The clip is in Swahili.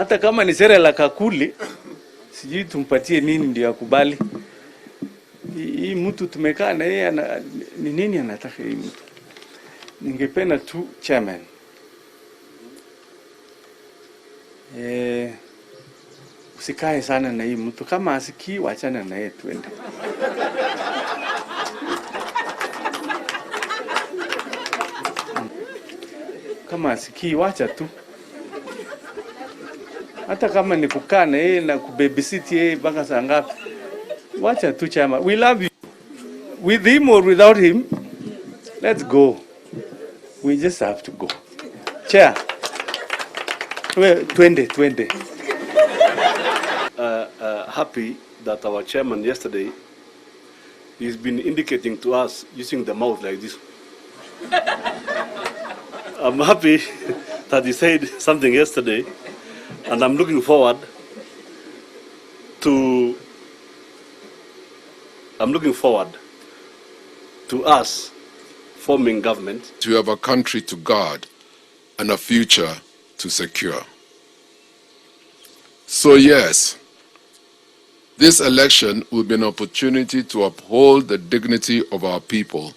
Hata kama ni sera la kakuli, sijui tumpatie nini ndio akubali. Hii mtu tumekaa na yeye ni nini anataka hii mtu. Ningependa tu chairman. Usikae sana na hii mtu, kama asikii wachana na yeye tuende. Kama asikii wacha tu. Hata kama ni kukaa na yeye na kubabysit yeye mpaka saa ngapi. Wacha tu chama. We love you. With him or without him, let's go. We just have to go. Chair. Twende. Happy that our chairman yesterday he's been indicating to us using the mouth like this. I'm happy that he said something yesterday, and I'm looking forward to us forming government. To have a country to guard and a future to secure. So yes, this election will be an opportunity to uphold the dignity of our people